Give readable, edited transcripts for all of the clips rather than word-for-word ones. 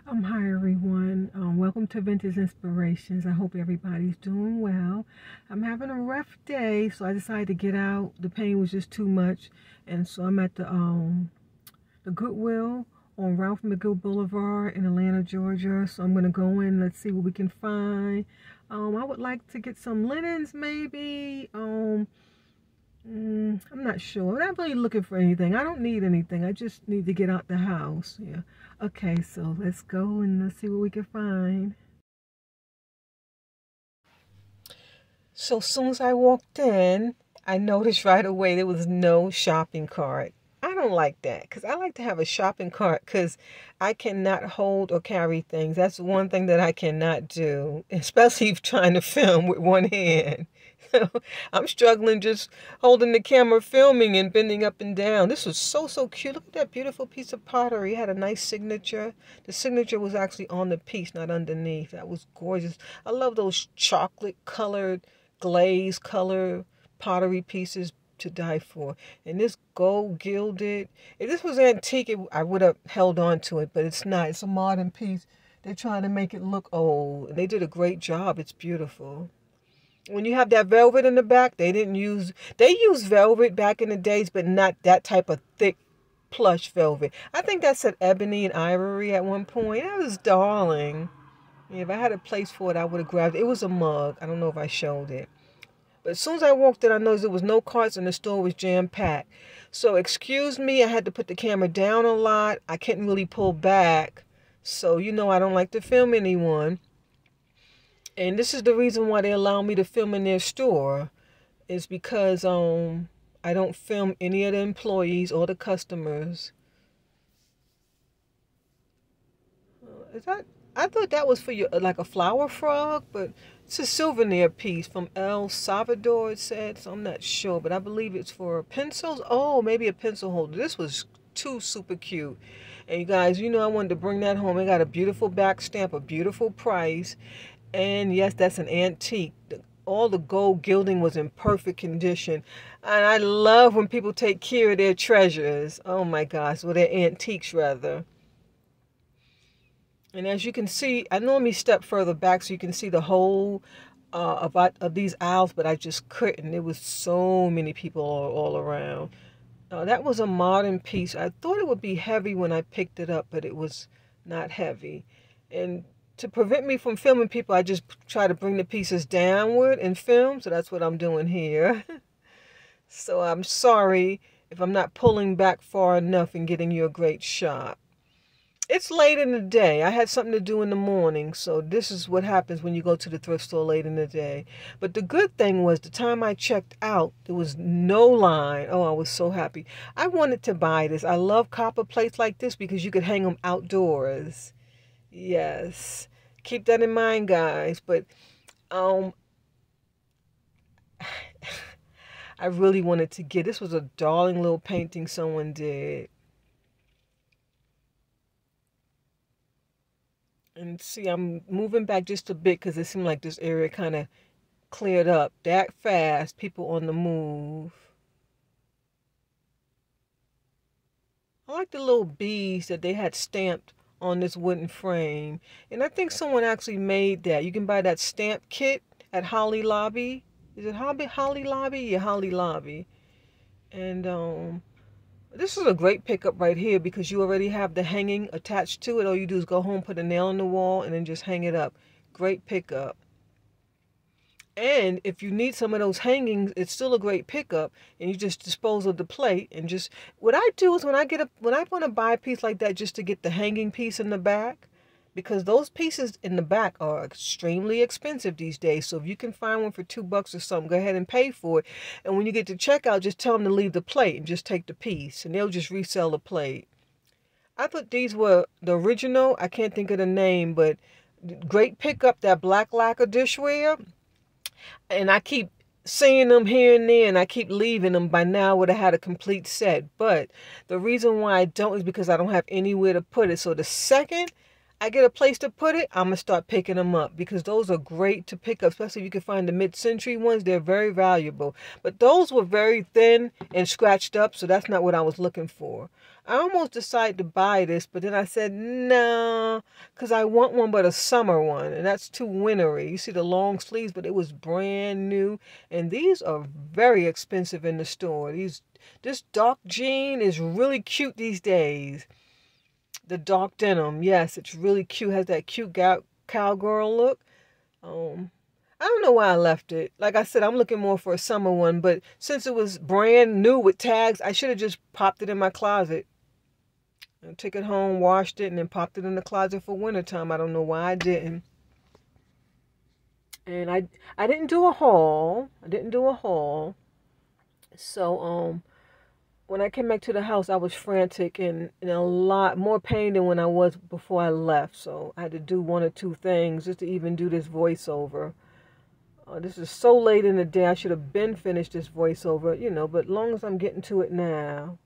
Hi everyone. Welcome to Vintage Inspirations. I hope everybody's doing well. I'm having a rough day, so I decided to get out. The pain was just too much, and so I'm at the Goodwill on Ralph McGill Boulevard in Atlanta, Georgia. So I'm gonna go in. Let's see what we can find. I would like to get some linens, maybe. I'm not sure. I'm not really looking for anything. I don't need anything. I just need to get out the house. Yeah. Okay, so let's go and let's see what we can find. So as soon as I walked in, I noticed right away there was no shopping cart. I don't like that because I like to have a shopping cart because I cannot hold or carry things. That's one thing that I cannot do, especially trying to film with one hand. I'm struggling just holding the camera, filming and bending up and down. This was so cute. Look at that beautiful piece of pottery. It had a nice signature. The signature was actually on the piece, not underneath. That was gorgeous. I love those chocolate colored, glaze color pottery pieces to die for. And this gold gilded, if this was antique, I would have held on to it, but it's not. It's a modern piece. They're trying to make it look old. They did a great job. It's beautiful. When you have that velvet in the back, they used velvet back in the days, but not that type of thick plush velvet. I think that said ebony and ivory at one point. That was darling. Yeah, if I had a place for it, I would have grabbed it. It was a mug. I don't know if I showed it. But as soon as I walked in, I noticed there was no carts and the store was jam-packed. So excuse me, I had to put the camera down a lot. I couldn't really pull back. So, I don't like to film anyone. And this is the reason why they allow me to film in their store. Is because I don't film any of the employees or the customers. Is that? I thought that was for your like a flower frog, but it's a souvenir piece from El Salvador. It said, so I'm not sure, but I believe it's for pencils. Oh, maybe a pencil holder. This was too super cute. And you guys, I wanted to bring that home. It got a beautiful back stamp, a beautiful price, and yes, that's an antique. All the gold gilding was in perfect condition. And I love when people take care of their treasures. Oh my gosh, well, their antiques rather. And as you can see, I normally step further back so you can see the whole of these aisles, but I just couldn't. There was so many people all around. That was a modern piece. I thought it would be heavy when I picked it up, but it was not heavy. And to prevent me from filming people, I just try to bring the pieces downward and film. So that's what I'm doing here. So I'm sorry if I'm not pulling back far enough and getting you a great shot. It's late in the day. I had something to do in the morning, so this is what happens when you go to the thrift store late in the day. But the good thing was the time I checked out, there was no line. Oh, I was so happy. I wanted to buy this. I love copper plates like this because you could hang them outdoors. Yes. Keep that in mind, guys. But I really wanted to get, this was a darling little painting someone did. And see, I'm moving back just a bit because it seemed like this area kind of cleared up that fast. People on the move. I like the little bees that they had stamped on this wooden frame. And I think someone actually made that. You can buy that stamp kit at Holly Lobby. Is it Holly Lobby? Yeah, Holly Lobby. And this is a great pickup right here because you already have the hanging attached to it. All you do is go home, put a nail in the wall, and then just hang it up. Great pickup. And if you need some of those hangings, it's still a great pickup. And you just dispose of the plate and just, what I do is when I want to buy a piece like that just to get the hanging piece in the back, because those pieces in the back are extremely expensive these days. So if you can find one for $2 or something, go ahead and pay for it. And when you get to checkout, just tell them to leave the plate and just take the piece. And they'll just resell the plate. I thought these were the original. I can't think of the name, but great pickup, that black lacquer dishware. And I keep seeing them here and there, and I keep leaving them. By now I would have had a complete set. But the reason why I don't is because I don't have anywhere to put it. So the second I get a place to put it, I'm going to start picking them up because those are great to pick up, especially if you can find the mid-century ones. They're very valuable. But those were very thin and scratched up, so that's not what I was looking for. I almost decided to buy this, but then I said, no, because I want one but a summer one, and that's too wintry. You see the long sleeves, but it was brand new, and these are very expensive in the store. This dark jean is really cute these days. The dark denim, yes, it's really cute. Has that cute cowgirl look. I don't know why I left it. Like I said, I'm looking more for a summer one, but since it was brand new with tags, I should have just popped it in my closet. And took it home, washed it, and then popped it in the closet for wintertime. I don't know why I didn't. And I didn't do a haul. So when I came back to the house, I was frantic and in a lot more pain than when I was before I left. So I had to do one or two things just to even do this voiceover. This is so late in the day. I should have been finished this voiceover, but as long as I'm getting to it now.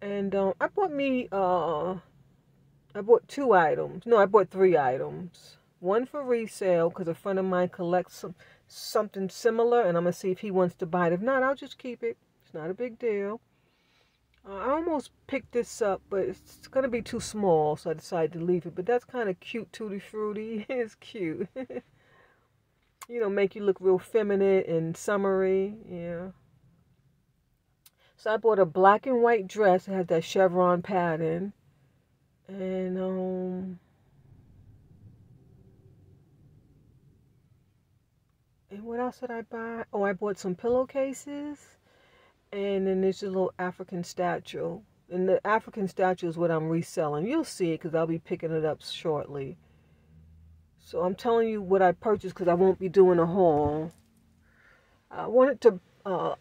And I bought 2 items. No, I bought 3 items. One for resale because a friend of mine collects something similar, and I'm going to see if he wants to buy it. If not, I'll just keep it. It's not a big deal. I almost picked this up, but it's going to be too small, so I decided to leave it. But that's kind of cute, Tutti Frutti. It's cute. Make you look real feminine and summery. Yeah. So I bought a black and white dress. It has that chevron pattern. And what else did I buy? Oh, I bought some pillowcases. And then there's a little African statue. And the African statue is what I'm reselling. You'll see it because I'll be picking it up shortly. So I'm telling you what I purchased because I won't be doing a haul. I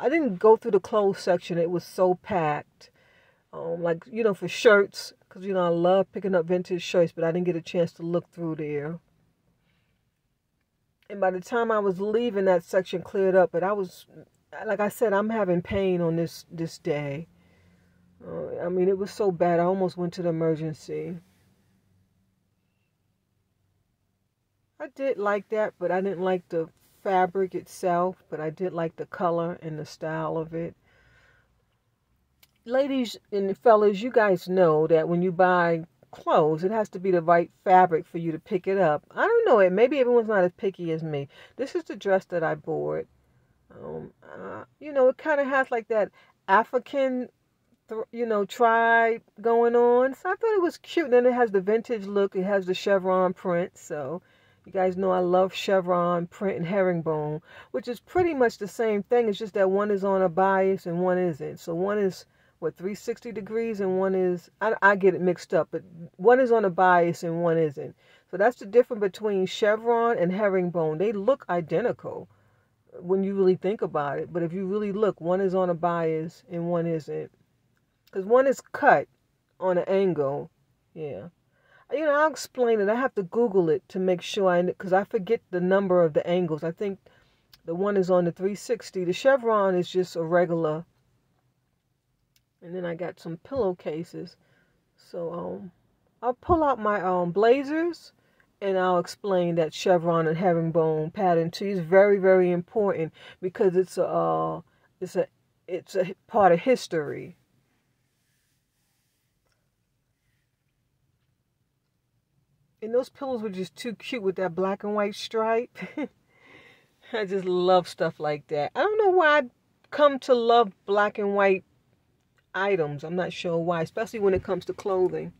didn't go through the clothes section. It was so packed. For shirts. Because, I love picking up vintage shirts, but I didn't get a chance to look through there. And by the time I was leaving, that section cleared up. But like I said, I'm having pain on this day. It was so bad. I almost went to the emergency. I did like that, but I didn't like the fabric itself, but I did like the color and the style of it. Ladies and fellas, you guys know that when you buy clothes, it has to be the right fabric for you to pick it up. I don't know, maybe everyone's not as picky as me. This is the dress that I bought. It kind of has like that African, tribe going on. So I thought it was cute. And then it has the vintage look. It has the chevron print. So you guys know I love chevron print and herringbone, which is pretty much the same thing. It's just that one is on a bias and one isn't. So one is, 360 degrees and one is, I get it mixed up, but one is on a bias and one isn't. So that's the difference between chevron and herringbone. They look identical when you really think about it. But if you really look, one is on a bias and one isn't. Because one is cut on an angle. Yeah. I'll explain it. I have to Google it to make sure because I forget the number of the angles. I think the one is on the 360. The chevron is just a regular. And then I got some pillowcases. So I'll pull out my blazers and I'll explain that chevron and herringbone pattern to you. It's very, very important because it's a part of history. And those pillows were just too cute with that black and white stripe. I just love stuff like that. I don't know why I come to love black and white items. I'm not sure why, especially when it comes to clothing.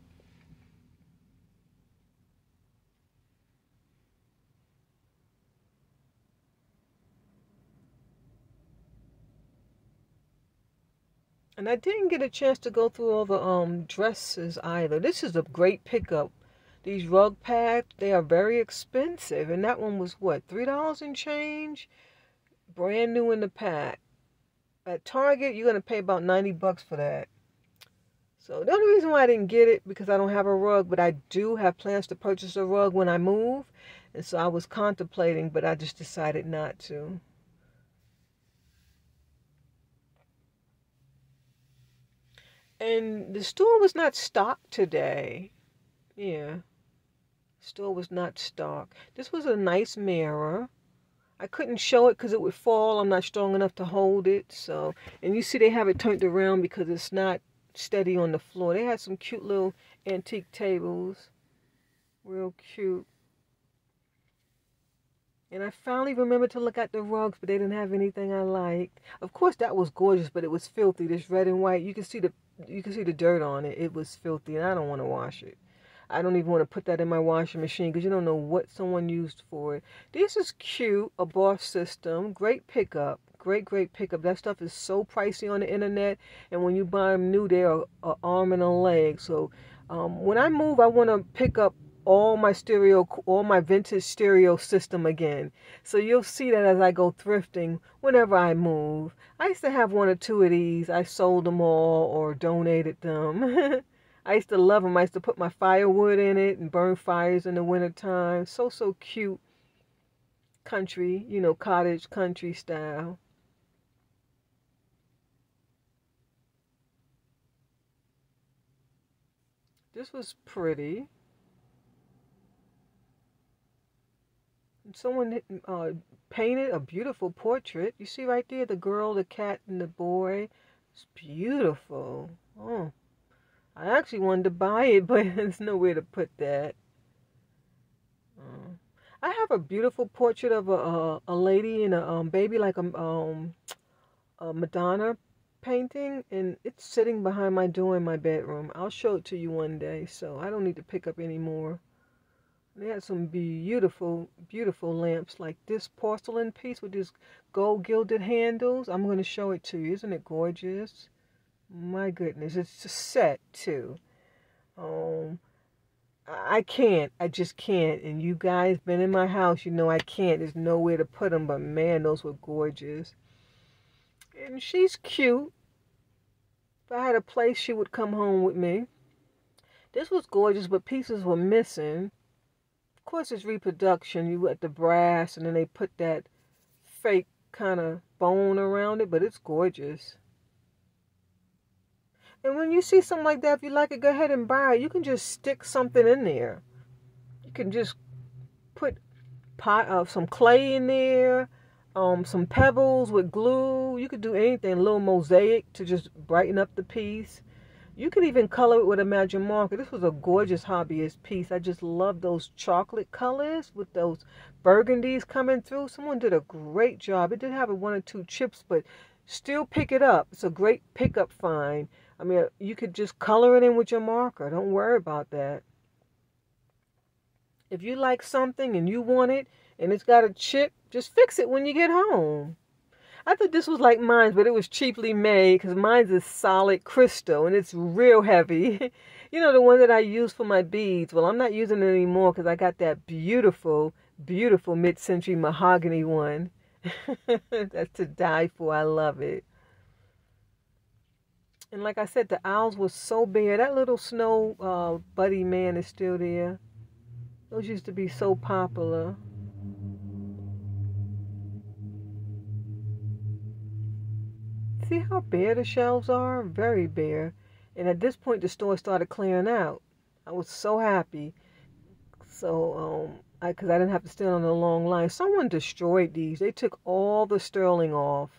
And I didn't get a chance to go through all the dresses either. This is a great pickup. These rug pads, they are very expensive. And that one was what, $3 and change? Brand new in the pack. At Target, you're going to pay about 90 bucks for that. So the only reason why I didn't get it, because I don't have a rug, but I do have plans to purchase a rug when I move. And so I was contemplating, but I just decided not to. And the store was not stocked today. Yeah. The store was not stocked. This was a nice mirror. I couldn't show it because it would fall. I'm not strong enough to hold it. So, and you see they have it turned around because it's not steady on the floor. They had some cute little antique tables. Real cute. And I finally remembered to look at the rugs, but they didn't have anything I liked. Of course, that was gorgeous, but it was filthy. This red and white, you can see the dirt on it. It was filthy, and I don't want to wash it. I don't even want to put that in my washing machine because you don't know what someone used for it. This is cute, a bar system, great pickup, great pickup. That stuff is so pricey on the internet, and when you buy them new, they are an arm and a leg. So when I move, I want to pick up all my vintage stereo system again. So you'll see that as I go thrifting whenever I move. I used to have one or two of these. I sold them all or donated them. I used to love them. I used to put my firewood in it and burn fires in the wintertime. So cute. Country, cottage country style. This was pretty. Someone painted a beautiful portrait. You see right there, the girl, the cat, and the boy. It's beautiful. Oh, I actually wanted to buy it, but there's nowhere to put that. I have a beautiful portrait of a lady and a baby, like a Madonna painting, and it's sitting behind my door in my bedroom. I'll show it to you one day, so I don't need to pick up any more. They had some beautiful lamps, like this porcelain piece with these gold gilded handles. I'm going to show it to you. Isn't it gorgeous? My goodness, it's a set too. I can't. I just can't. And you guys been in my house, you know I can't. There's nowhere to put them, but man, those were gorgeous. And she's cute. If I had a place, she would come home with me. This was gorgeous, but pieces were missing. Of course, it's reproduction. You got the brass, and then they put that fake kind of bone around it, but it's gorgeous. And when you see something like that, if you like it, go ahead and buy it. You can just stick something in there. You can just put some clay in there, some pebbles with glue. You could do anything, a little mosaic to just brighten up the piece. You could even color it with a magic marker. This was a gorgeous hobbyist piece. I just love those chocolate colors with those burgundies coming through. Someone did a great job. It did have one or two chips, but still pick it up. It's a great pickup find. I mean, you could just color it in with your marker. Don't worry about that. If you like something and you want it and it's got a chip, just fix it when you get home. I thought this was like mine, but it was cheaply made because mine is solid crystal and it's real heavy. You know, the one that I use for my beads. Well, I'm not using it anymore because I got that beautiful mid-century mahogany one. That's to die for. I love it. And like I said, the owls were so bare. That little snow buddy man is still there. Those used to be so popular. See how bare the shelves are? Very bare. And at this point, the store started clearing out. I was so happy. So, because I didn't have to stand on a long line. Someone destroyed these. They took all the sterling off.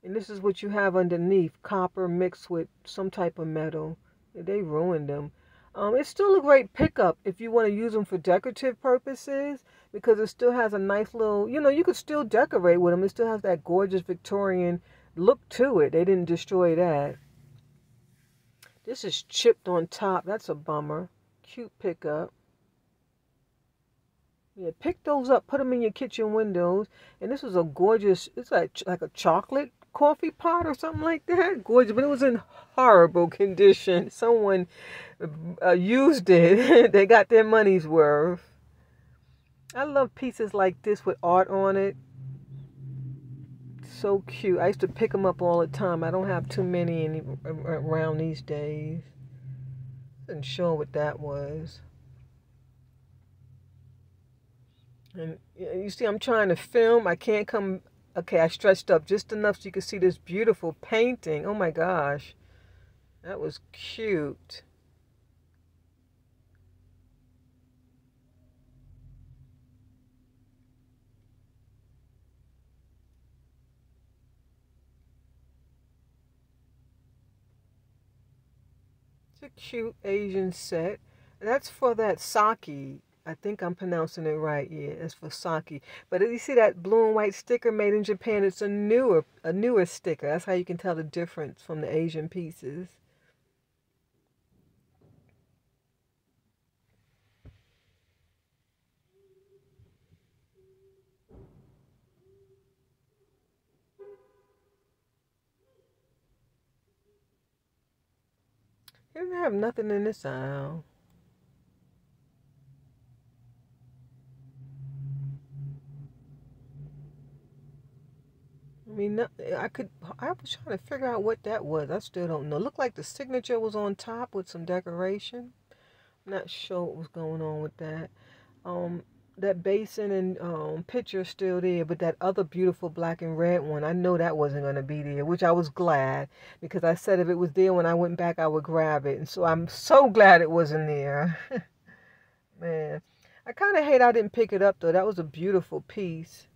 And this is what you have underneath. Copper mixed with some type of metal. They ruined them. It's still a great pickup if you want to use them for decorative purposes. Because it still has a nice little, you could still decorate with them. It still has that gorgeous Victorian look to it. They didn't destroy that. This is chipped on top. That's a bummer. Cute pickup. Yeah, pick those up. Put them in your kitchen windows. And this was a gorgeous, it's like a chocolate coffee pot or something like that. Gorgeous, but it was in horrible condition. Someone used it. They got their money's worth. I love pieces like this with art on it. So cute. I used to pick them up all the time. I don't have too many around these days. Wasn't sure what that was. And you see, I'm trying to film. I can't come. Okay, I stretched up just enough so you can see this beautiful painting. Oh my gosh. That was cute. a cute Asian set. That's for that sake. I think I'm pronouncing it right. Yeah, it's for sake. But you see that blue and white sticker made in Japan? It's a newer sticker. That's how you can tell the difference from the Asian pieces. You don't have nothing in this aisle. I mean, I was trying to figure out what that was. I still don't know. Looked like the signature was on top with some decoration. I'm not sure what was going on with that. Um, that basin and picture still there, but that other beautiful black and red one, I know that wasn't going to be there, which I was glad because I said if it was there when I went back, I would grab it. And so I'm so glad it wasn't there. Man, I kind of hate I didn't pick it up though. That was a beautiful piece.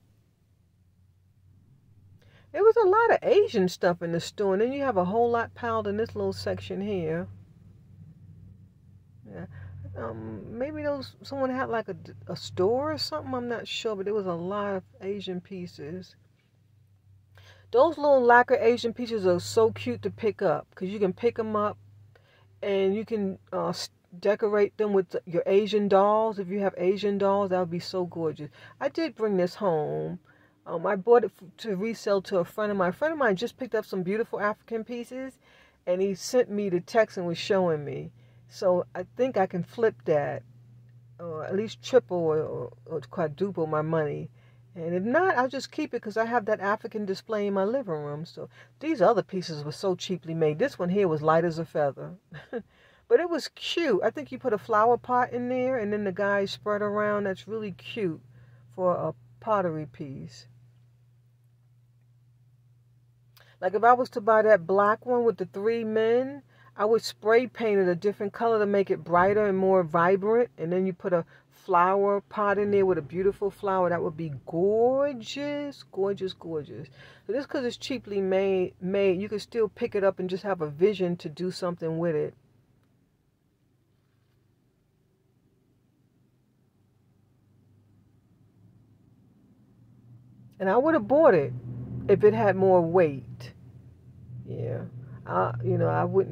There was a lot of Asian stuff in the store, and then you have a whole lot piled in this little section here. Yeah. Maybe those someone had like a store or something. I'm not sure, but there was a lot of Asian pieces. Those little lacquer Asian pieces are so cute to pick up because you can pick them up and you can decorate them with your Asian dolls. If you have Asian dolls, that would be so gorgeous. I did bring this home. I bought it to resell to a friend of mine. A friend of mine just picked up some beautiful African pieces, and he sent me the text and was showing me. So I think I can flip that, or at least triple or quadruple my money. And if not, I'll just keep it because I have that African display in my living room. So these other pieces were so cheaply made. This one here was light as a feather. But it was cute. I think you put a flower pot in there and then the guys spread around. That's really cute for a pottery piece. Like if I was to buy that black one with the three men, I would spray paint it a different color to make it brighter and more vibrant. And then you put a flower pot in there with a beautiful flower. That would be gorgeous, gorgeous, gorgeous. So just because it's cheaply made, you can still pick it up and just have a vision to do something with it. And I would have bought it if it had more weight. Yeah. I wouldn't.